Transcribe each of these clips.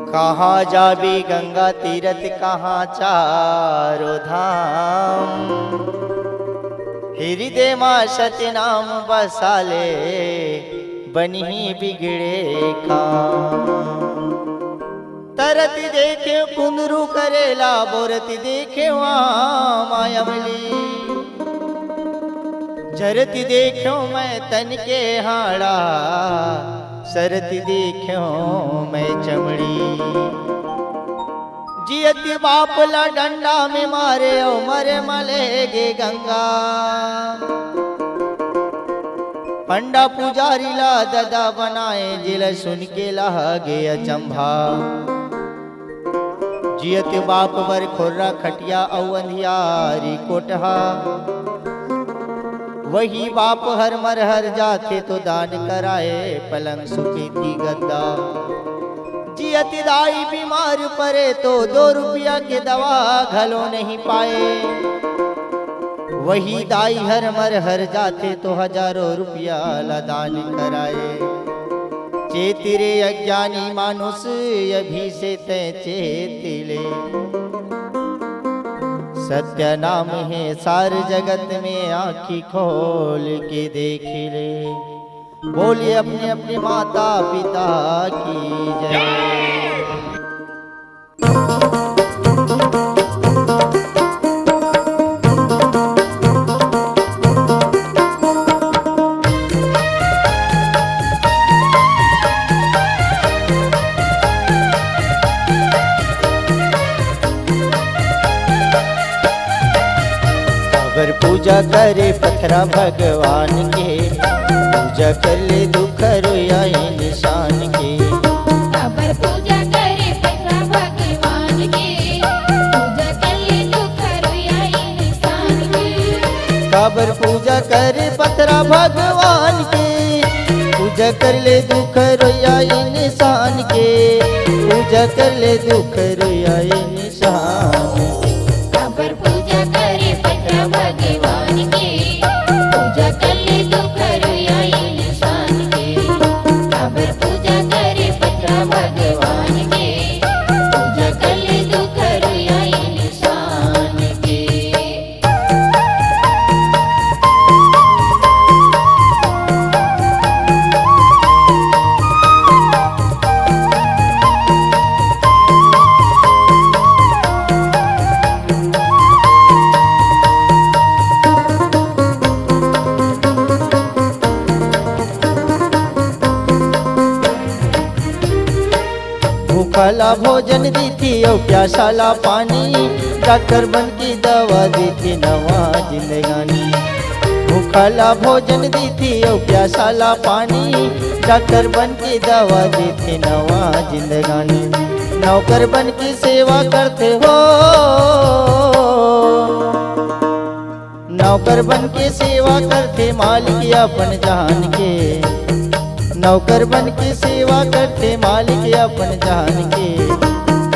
कहाँ जाबी गंगा तीरथ कहाँ चारो धाम, हृदय माँ सतनाम बसाले बनी बिगड़े काम। तरत देखे कुंदरू करेला बोरत देखे मायावली, जरत देखो मैं तन के हाड़ा, सरत देखो मैं चमड़ी। जियति बापला डंडा में मारे ओ मरे मलेगे गंगा, पंडा पुजारी ला ददा बनाए जिल सुन के लागे अचंभा। जियत बाप बर खोर्रा खटिया औ अंधियारी कोटहा, वही बाप हर मर हर जाते तो दान कराए पलंग सुपीती गद्दा। जियत दाई बीमार पड़े तो 2 रुपया के दवा घलो नहीं पाए, वही दाई हर मर हर जाते तो हजारों रुपया ला दान कराए। चेतिरे अज्ञानी मानुष अभी से तय चेतिले, सत्य नाम है सार जगत में आँखी खोल के देख ले। बोलिए अपने अपने माता पिता की जय। अगर पूजा करे पथरा भगवान के, पूजा कर ले दुख रोया निशान के। अगर पूजा करे पथरा भगवान के, पूजा कर ले दुख रोया निशान के। काबर पूजा करे पथरा भगवान के, पूजा कर ले दुख रोया निशान के। पूजा कर ले दुख रोया निशान के। अगर पूजा करे पथरा भगवान के, पूजा कर ले दुख रोया निशान के। अगर पूजा करे पथरा भगवान के, पूजा कर ले दुख रोया निशान के। भूखला भोजन दी थी और प्यासाला पानी, डॉक्टर बन की दवा दी थी नवा जिंदगानी। भूखला भोजन दी थी और प्यासाला पानी, डॉक्टर बन की दवा दी थी नवा जिंदगानी। नौकर बन की सेवा करते हो, नौकर बन के सेवा करते मालिक अपन जान के। नौकर बन के सेवा करते मालिक अपन जान के।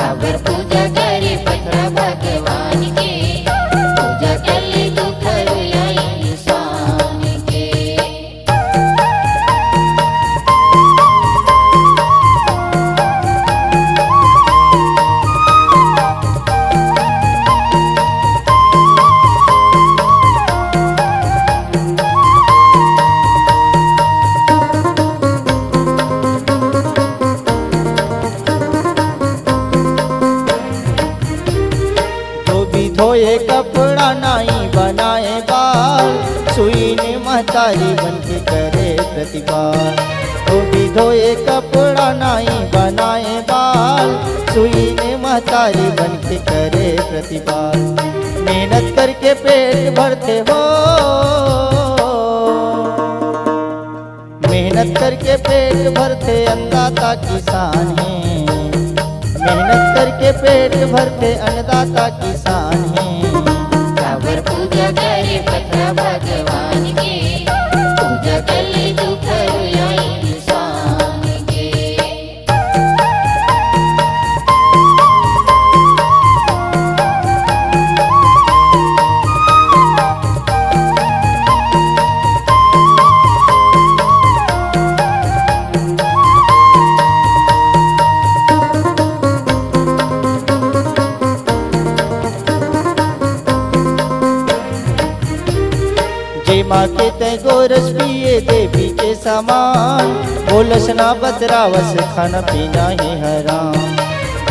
अगर पूजा करे पथरा भगवान के, पूजा कर ले दुख रोया निशान के। धोए कपड़ा नाई बनाए बाल, सुई ने महतारी बन के करे प्रतिपाल। वो भी धोए कपड़ा नाई बनाए बाल, सुई ने महतारी बन के करे प्रतिपाल। मेहनत करके पेट भरते हो, मेहनत करके पेट भरते अन्नदाता किसान है। मेहनत करके पेट भरते अन्नदाता किसान है। अगर पूजा करे पथरा भगवान के, पूजा कर ले दुख रोया निशान के। माके ते गोरस पिए देवी के समान, बोलस ना बतरावस खाना पीना ही हराम।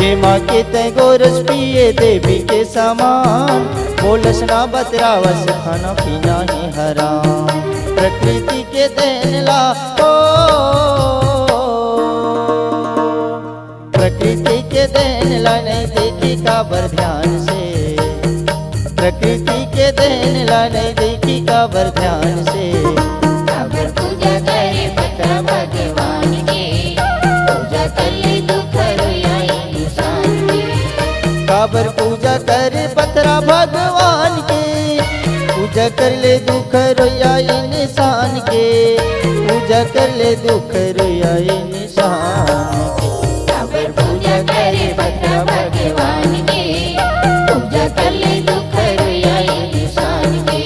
जे माके ते गोरस पिए देवी के समान, बोलस ना बतरावस खाना पीना ही हराम। प्रकृति के देन ला ओ, प्रकृति के देन ला नहीं देखी काबर ध्यान से, प्रकृति के देन ला नहीं देखी काबर ध्यान से। काबर पूजा करे पत्रा भगवान के, पूजा कर ले दुख रोयाई इंसान के। काबर पूजा करे पत्रा भगवान के, पूजा कर ले दुख रोया इंसान के, पूजा कर ले दुख रोया इंसान के। काबर पूजा करे पत्रा भगवान के, पूजा कर ले दुख रोयाई इंसान के।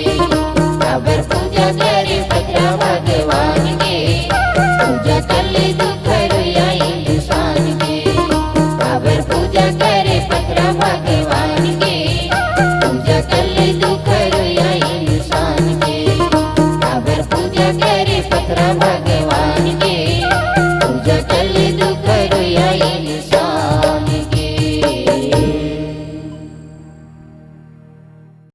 काबर पूजा करे पत्रा भगवान के, पूजा कर ले दुख रोयाई इंसान के। काबर पूजा करे पत्रा भगवान के, पूजा कर ले दुख रोयाई इंसान के। काबर पूजा करे पत्रा भगवान